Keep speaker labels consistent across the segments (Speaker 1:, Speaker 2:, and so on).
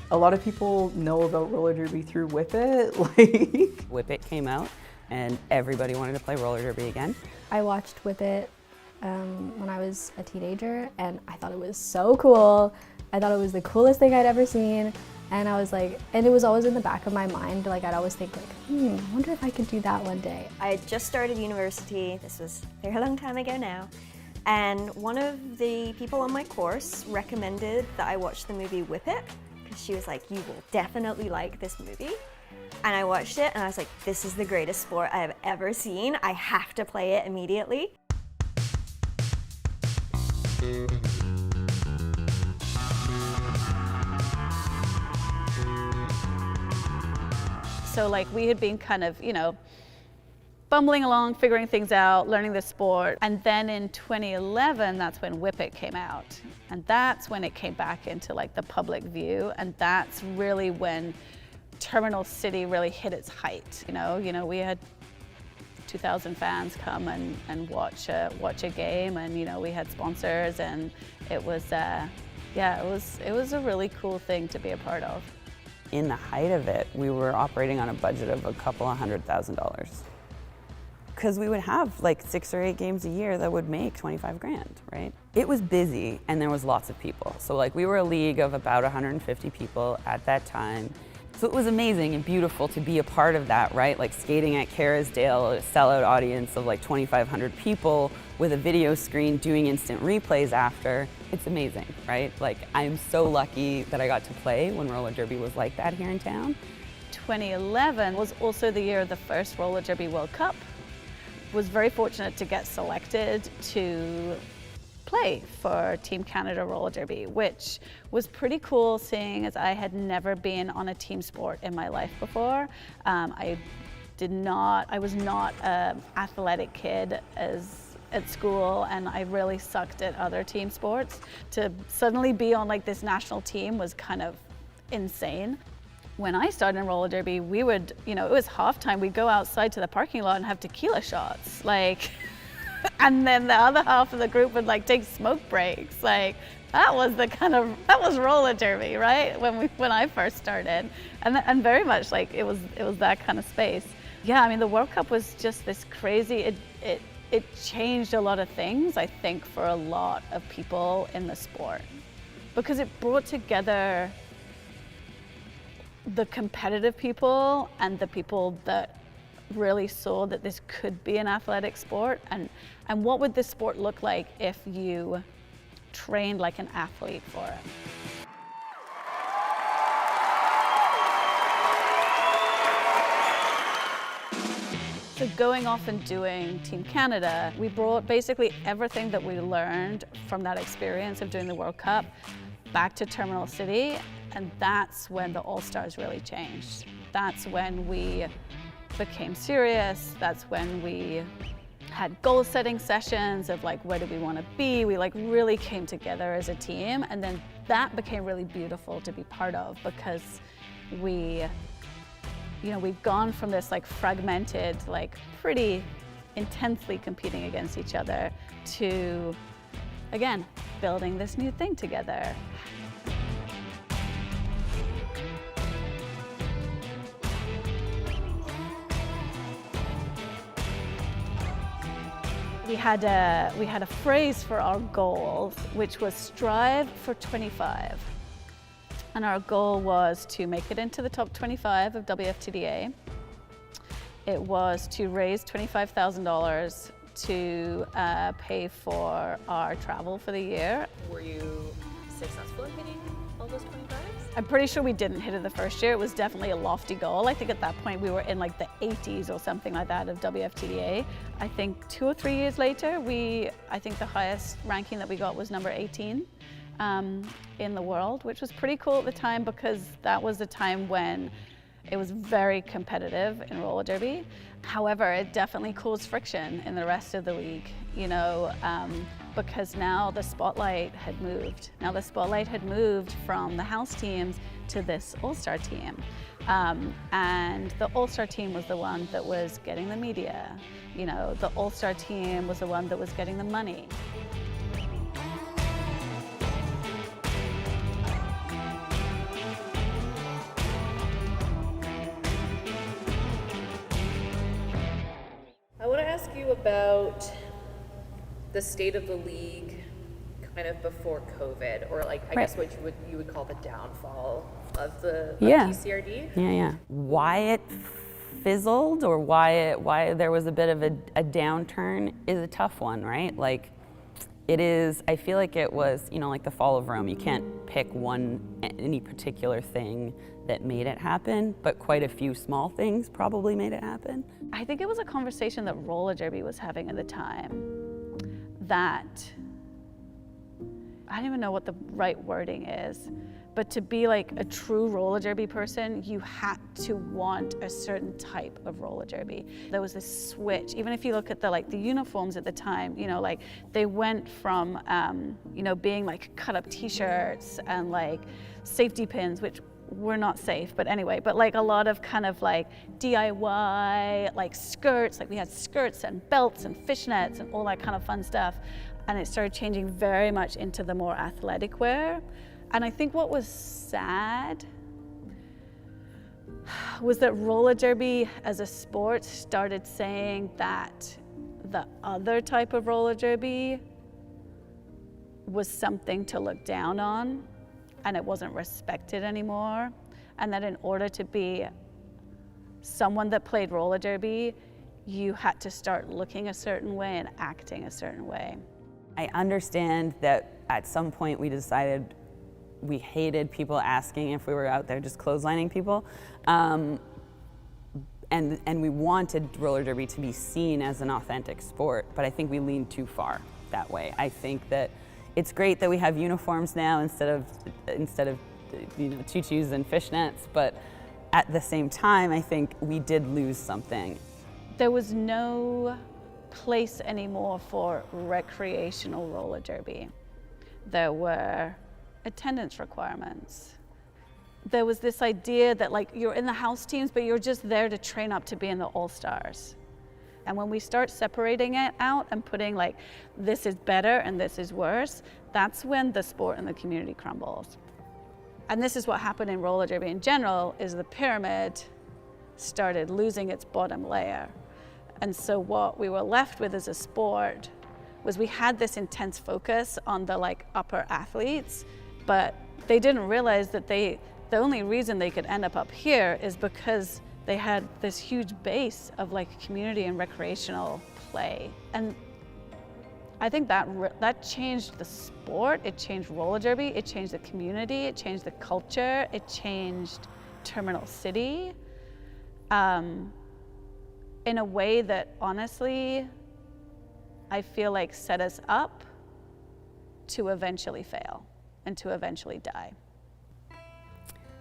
Speaker 1: A lot of people know about roller derby through Whip It. Like,
Speaker 2: Whip It came out and everybody wanted to play roller derby again.
Speaker 3: I watched Whip It when I was a teenager, and I thought it was so cool. I thought it was the coolest thing I'd ever seen. And I was like, and it was always in the back of my mind, like I'd always think like, I wonder if I could do that one day.
Speaker 4: I had just started university, this was a very long time ago now, and one of the people on my course recommended that I watch the movie Whip It, because she was like, you will definitely like this movie. And I watched it and I was like, this is the greatest sport I have ever seen. I have to play it immediately.
Speaker 5: So like we had been kind of, bumbling along, figuring things out, learning the sport. And then in 2011, that's when Whip It came out. And that's when it came back into like the public view. And that's really when Terminal City really hit its height. We had 2,000 fans come and watch a game, and we had sponsors, and it was it was a really cool thing to be a part of.
Speaker 2: In the height of it, we were operating on a budget of a couple of $100,000. Because we would have like 6 or 8 games a year that would make 25 grand, right? It was busy and there was lots of people. So like we were a league of about 150 people at that time. So it was amazing and beautiful to be a part of that, right? Like skating at Kerrisdale, a sellout audience of like 2,500 people with a video screen doing instant replays after. It's amazing, right? Like I'm so lucky that I got to play when roller derby was like that here in town.
Speaker 5: 2011 was also the year of the first Roller Derby World Cup. Was very fortunate to get selected to play for Team Canada Roller Derby, which was pretty cool, seeing as I had never been on a team sport in my life before. I was not an athletic kid at school, and I really sucked at other team sports. To suddenly be on like this national team was kind of insane. When I started in roller derby, we would, it was halftime, we'd go outside to the parking lot and have tequila shots, like, and then the other half of the group would like take smoke breaks. Like, that was roller derby, right? When I first started, and very much like it was that kind of space. Yeah, I mean, the World Cup was just this crazy, it changed a lot of things, I think, for a lot of people in the sport, because it brought together the competitive people and the people that really saw that this could be an athletic sport, and what would this sport look like if you trained like an athlete for it. So going off and doing Team Canada, we brought basically everything that we learned from that experience of doing the World Cup back to Terminal City, and that's when the All-Stars really changed. That's when we became serious. That's when we had goal-setting sessions of like, where do we want to be? We like really came together as a team, and then that became really beautiful to be part of, because we've gone from this like fragmented, like pretty intensely competing against each other to, again, building this new thing together. We had a phrase for our goals, which was strive for 25. And our goal was to make it into the top 25 of WFTDA. It was to raise $25,000 to pay for our travel for the year.
Speaker 6: Were you successful in hitting all those 25s?
Speaker 5: I'm pretty sure we didn't hit it the first year. It was definitely a lofty goal. I think at that point we were in like the 80s or something like that of WFTDA. I think 2 or 3 years later, I think the highest ranking that we got was number 18 in the world, which was pretty cool at the time, because that was the time when it was very competitive in roller derby. However, it definitely caused friction in the rest of the league, because now the spotlight had moved. Now the spotlight had moved from the house teams to this all-star team. And the all-star team was the one that was getting the media. The all-star team was the one that was getting the money.
Speaker 6: you about the state of the league kind of before COVID, or like I guess what you would call the downfall of the TCRD?
Speaker 2: Yeah. Why it fizzled, or why there was a bit of a downturn is a tough one, right? Like, it is, I feel like it was, like the fall of Rome. You can't pick any particular thing that made it happen, but quite a few small things probably made it happen.
Speaker 5: I think it was a conversation that roller derby was having at the time, that, I don't even know what the right wording is, but to be like a true roller derby person, you had to want a certain type of roller derby. There was this switch. Even if you look at the uniforms at the time, like they went from being like cut up t-shirts and like safety pins, which were not safe, but anyway, but like a lot of kind of like DIY, like skirts, like we had skirts and belts and fishnets and all that kind of fun stuff. And it started changing very much into the more athletic wear. And I think what was sad was that roller derby as a sport started saying that the other type of roller derby was something to look down on, and it wasn't respected anymore. And that in order to be someone that played roller derby, you had to start looking a certain way and acting a certain way.
Speaker 2: I understand that at some point we decided we hated people asking if we were out there just clotheslining people. And we wanted roller derby to be seen as an authentic sport, but I think we leaned too far that way. I think that it's great that we have uniforms now instead of tutus and fishnets, but at the same time, I think we did lose something.
Speaker 5: There was no place anymore for recreational roller derby. There were attendance requirements. There was this idea that like you're in the house teams, but you're just there to train up to be in the all-stars. And when we start separating it out and putting like, this is better and this is worse, that's when the sport and the community crumbles. And this is what happened in roller derby in general, is the pyramid started losing its bottom layer. And so what we were left with as a sport was we had this intense focus on the like upper athletes, but they didn't realize that the only reason they could end up here is because they had this huge base of like community and recreational play. And I think that changed the sport, it changed roller derby, it changed the community, it changed the culture, it changed Terminal City in a way that honestly, I feel like set us up to eventually fail and to eventually die.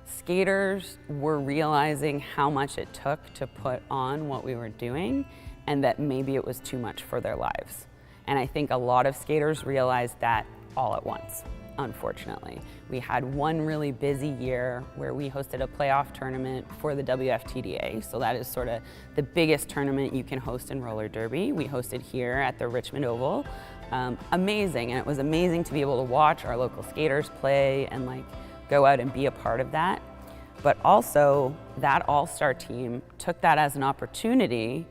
Speaker 2: Skaters were realizing how much it took to put on what we were doing, and that maybe it was too much for their lives. And I think a lot of skaters realized that all at once, unfortunately. We had one really busy year where we hosted a playoff tournament for the WFTDA. So that is sort of the biggest tournament you can host in roller derby. We hosted here at the Richmond Oval. Amazing, and it was amazing to be able to watch our local skaters play and like go out and be a part of that. But also that all-star team took that as an opportunity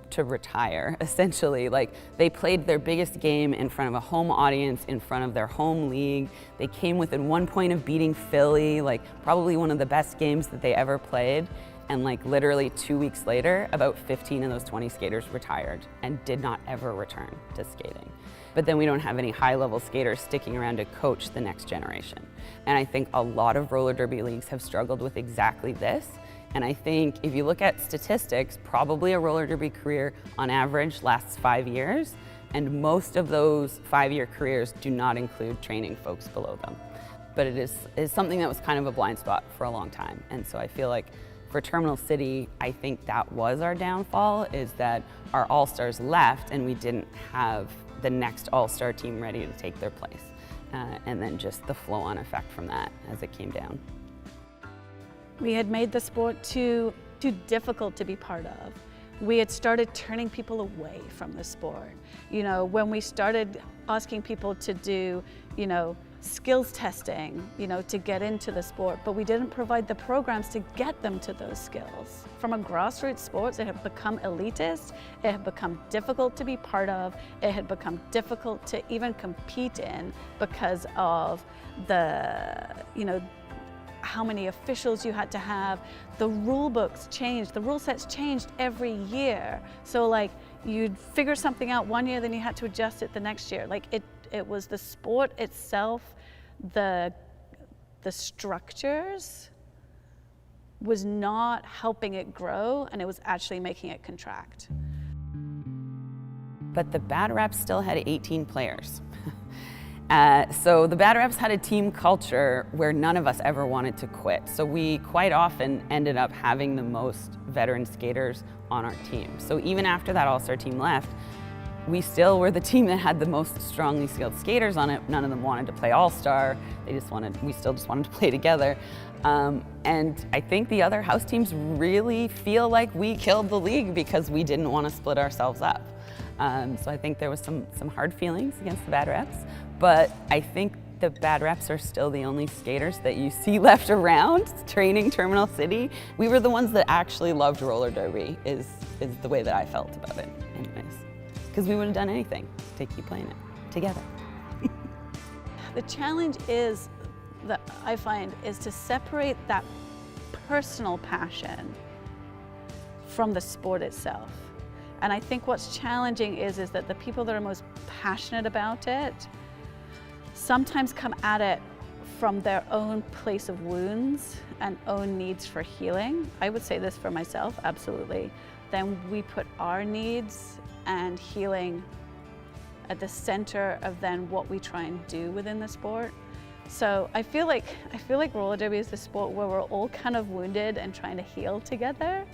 Speaker 2: to retire, essentially. Like, they played their biggest game in front of a home audience, in front of their home league. They came within 1 point of beating Philly, like probably one of the best games that they ever played. And like literally 2 weeks later, about 15 of those 20 skaters retired and did not ever return to skating. But then we don't have any high-level skaters sticking around to coach the next generation. And I think a lot of roller derby leagues have struggled with exactly this. And I think if you look at statistics, probably a roller derby career on average lasts 5 years, and most of those 5-year careers do not include training folks below them. But it is something that was kind of a blind spot for a long time. And so I feel like for Terminal City, I think that was our downfall, is that our all-stars left and we didn't have the next all-star team ready to take their place. And then just the flow-on effect from that as it came down.
Speaker 5: We had made the sport too difficult to be part of. We had started turning people away from the sport. You know, when we started asking people to do, skills testing, to get into the sport, but we didn't provide the programs to get them to those skills. From a grassroots sports, it had become elitist, it had become difficult to be part of, it had become difficult to even compete in because of the, how many officials you had to have. The rule books changed, the rule sets changed every year. So like you'd figure something out one year, then you had to adjust it the next year. Like it was the sport itself, the structures was not helping it grow, and it was actually making it contract.
Speaker 2: But the Bad Raps still had 18 players. So the Bad Raps had a team culture where none of us ever wanted to quit. So we quite often ended up having the most veteran skaters on our team. So even after that All-Star team left, we still were the team that had the most strongly skilled skaters on it. None of them wanted to play All-Star. We still just wanted to play together. And I think the other house teams really feel like we killed the league because we didn't want to split ourselves up. So I think there was some hard feelings against the Bad Raps, but I think the Bad Raps are still the only skaters that you see left around training Terminal City. We were the ones that actually loved roller derby, is the way that I felt about it anyways. Because we would have done anything to keep playing it together.
Speaker 5: The challenge is, that I find, is to separate that personal passion from the sport itself. And I think what's challenging is that the people that are most passionate about it sometimes come at it from their own place of wounds and own needs for healing. I would say this for myself, absolutely. Then we put our needs and healing at the center of then what we try and do within the sport. So I feel like roller derby is the sport where we're all kind of wounded and trying to heal together.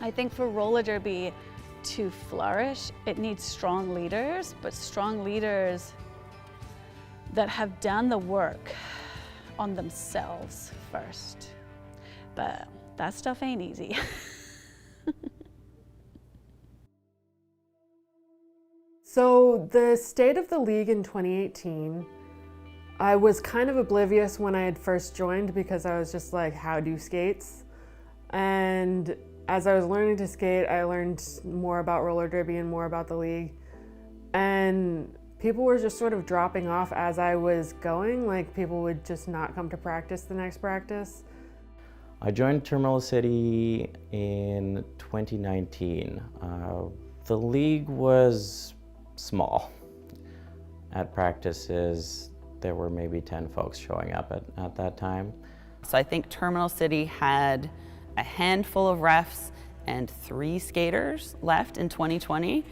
Speaker 5: I think for roller derby to flourish, it needs strong leaders, but strong leaders that have done the work on themselves first. But that stuff ain't easy.
Speaker 7: So the state of the league in 2018, I was kind of oblivious when I had first joined because I was just like, how do skates? And as I was learning to skate, I learned more about roller derby and more about the league. And people were just sort of dropping off as I was going, like people would just not come to practice the next practice.
Speaker 8: I joined Terminal City in 2019. The league was small. At practices, there were maybe 10 folks showing up at that time.
Speaker 2: So I think Terminal City had a handful of refs and 3 skaters left in 2020.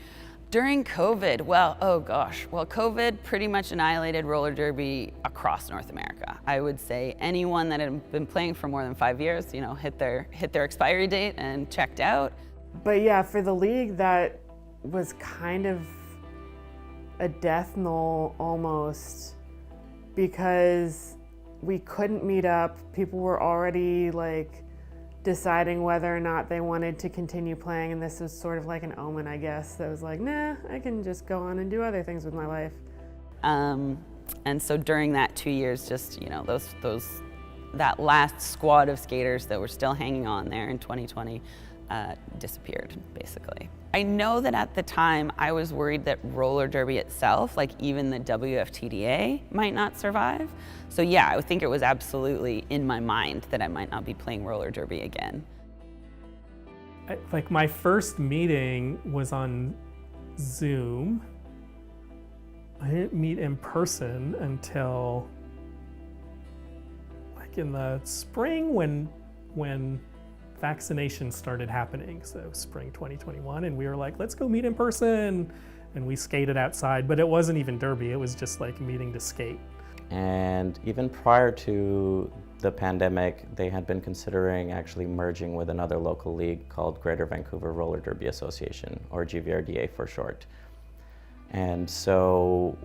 Speaker 2: During COVID, COVID pretty much annihilated roller derby across North America. I would say anyone that had been playing for more than 5 years, hit their expiry date and checked out.
Speaker 7: But yeah, for the league, that was kind of a death knell almost, because we couldn't meet up. People were already like deciding whether or not they wanted to continue playing, and this was sort of like an omen, I guess, that was like, nah, I can just go on and do other things with my life.
Speaker 2: And so during that 2 years, just that last squad of skaters that were still hanging on there in 2020 disappeared, basically. I know that at the time I was worried that roller derby itself, like even the WFTDA, might not survive. So yeah, I think it was absolutely in my mind that I might not be playing roller derby again.
Speaker 9: Like my first meeting was on Zoom. I didn't meet in person until like in the spring when vaccinations started happening, so spring 2021, and we were like, let's go meet in person, and we skated outside, but it wasn't even derby, it was just like meeting to skate.
Speaker 8: And even prior to the pandemic, they had been considering actually merging with another local league called Greater Vancouver Roller Derby Association, or GVRDA for short. And so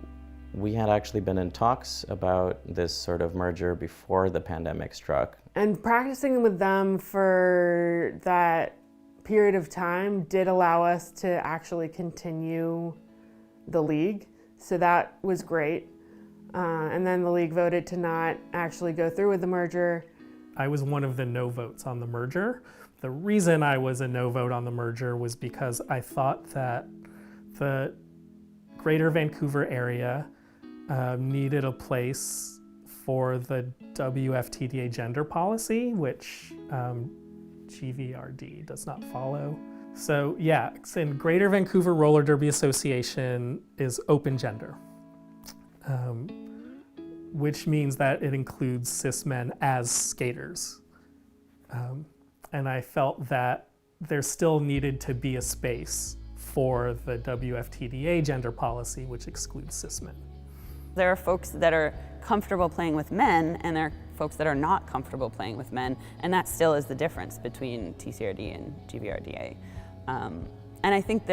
Speaker 8: we had actually been in talks about this sort of merger before the pandemic struck.
Speaker 7: And practicing with them for that period of time did allow us to actually continue the league. So that was great. And then the league voted to not actually go through with the merger.
Speaker 9: I was one of the no votes on the merger. The reason I was a no vote on the merger was because I thought that the Greater Vancouver area needed a place for the WFTDA gender policy, which GVRD does not follow. So yeah, in Greater Vancouver Roller Derby Association is open gender, which means that it includes cis men as skaters. And I felt that there still needed to be a space for the WFTDA gender policy, which excludes cis men.
Speaker 2: There are folks that are comfortable playing with men, and there are folks that are not comfortable playing with men, and that still is the difference between TCRD and GVRDA. And I think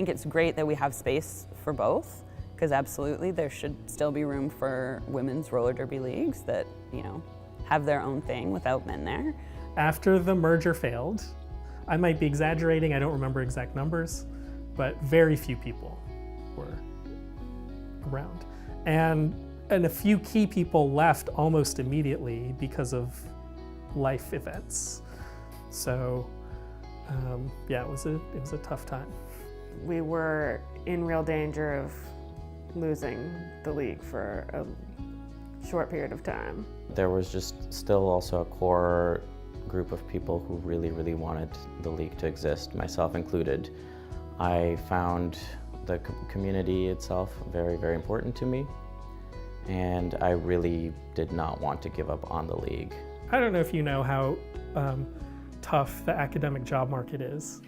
Speaker 2: it's great that we have space for both, because absolutely there should still be room for women's roller derby leagues that, you know, have their own thing without men there.
Speaker 9: After the merger failed, I might be exaggerating, I don't remember exact numbers, but very few people were around. And a few key people left almost immediately because of life events. So yeah, it was a tough time.
Speaker 7: We were in real danger of losing the league for a short period of time.
Speaker 8: There was just still also a core group of people who really, really wanted the league to exist, myself included. I found the community itself very, very important to me, and I really did not want to give up on the league.
Speaker 9: I don't know if you know how tough the academic job market is,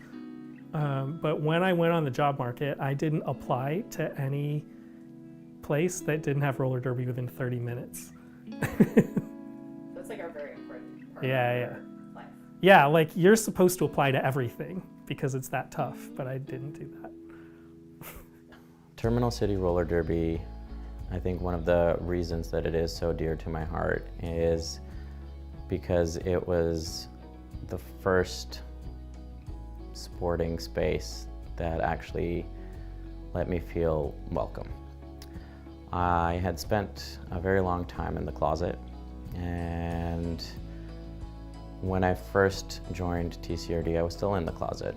Speaker 9: but when I went on the job market, I didn't apply to any place that didn't have roller derby within 30 minutes.
Speaker 6: That's like our very important part
Speaker 9: Yeah,
Speaker 6: of
Speaker 9: yeah.
Speaker 6: our life.
Speaker 9: Yeah, like you're supposed to apply to everything because it's that tough, but I didn't do that.
Speaker 8: Terminal City Roller Derby, I think one of the reasons that it is so dear to my heart is because it was the first sporting space that actually let me feel welcome. I had spent a very long time in the closet, and when I first joined TCRD, I was still in the closet.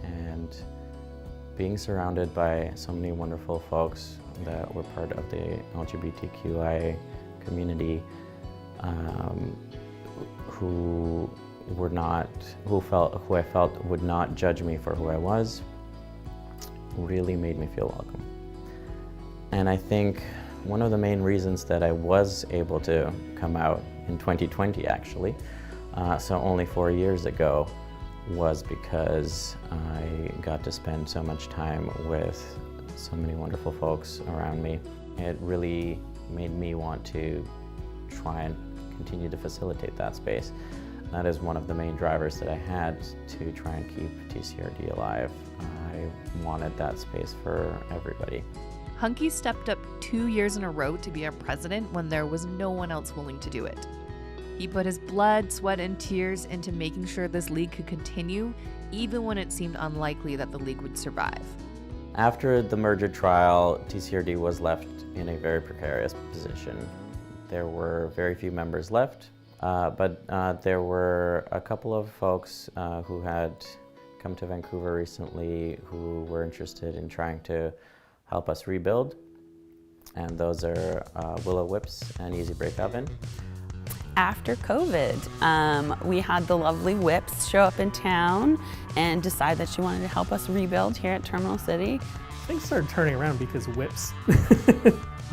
Speaker 8: And being surrounded by so many wonderful folks that were part of the LGBTQI community, who I felt would not judge me for who I was, really made me feel welcome. And I think one of the main reasons that I was able to come out in 2020 actually, so only 4 years ago, was because I got to spend so much time with so many wonderful folks around me. It really made me want to try and continue to facilitate that space. That is one of the main drivers that I had to try and keep TCRD alive. I wanted that space for everybody.
Speaker 10: Hunky stepped up 2 years in a row to be our president when there was no one else willing to do it. He put his blood, sweat, and tears into making sure this league could continue, even when it seemed unlikely that the league would survive.
Speaker 8: After the merger trial, TCRD was left in a very precarious position. There were very few members left, but there were a couple of folks who had come to Vancouver recently who were interested in trying to help us rebuild, and those are Willow Whips and Easy Break Oven.
Speaker 2: After COVID, we had the lovely Whips show up in town and decide that she wanted to help us rebuild here at Terminal City.
Speaker 9: Things started turning around because Whips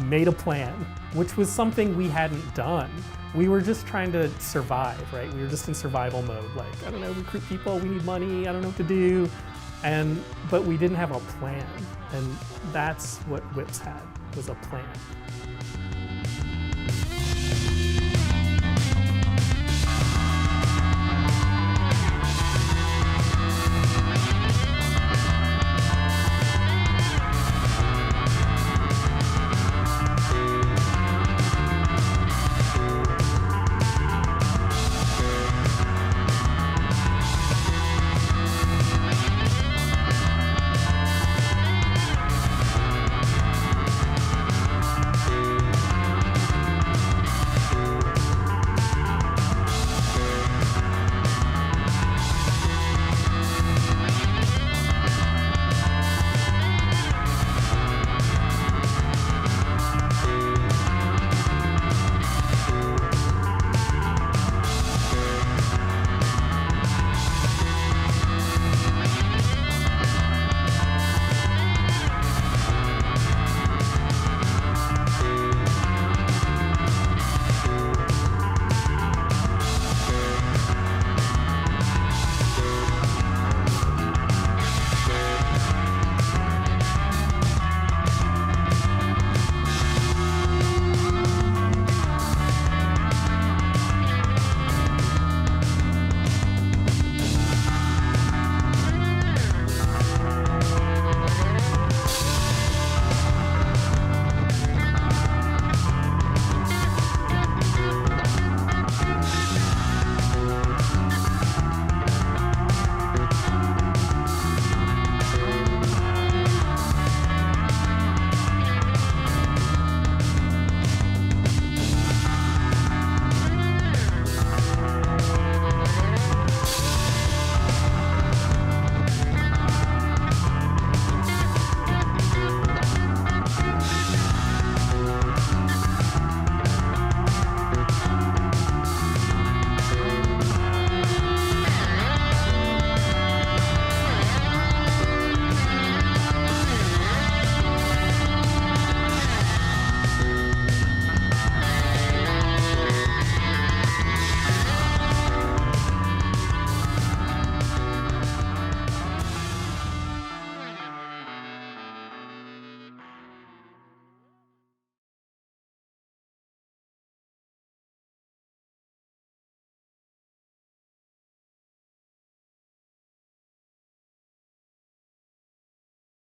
Speaker 9: made a plan, which was something we hadn't done. We were just trying to survive, right? We were just in survival mode, like, I don't know, recruit people, we need money, I don't know what to do. But we didn't have a plan, and that's what Whips had, was a plan.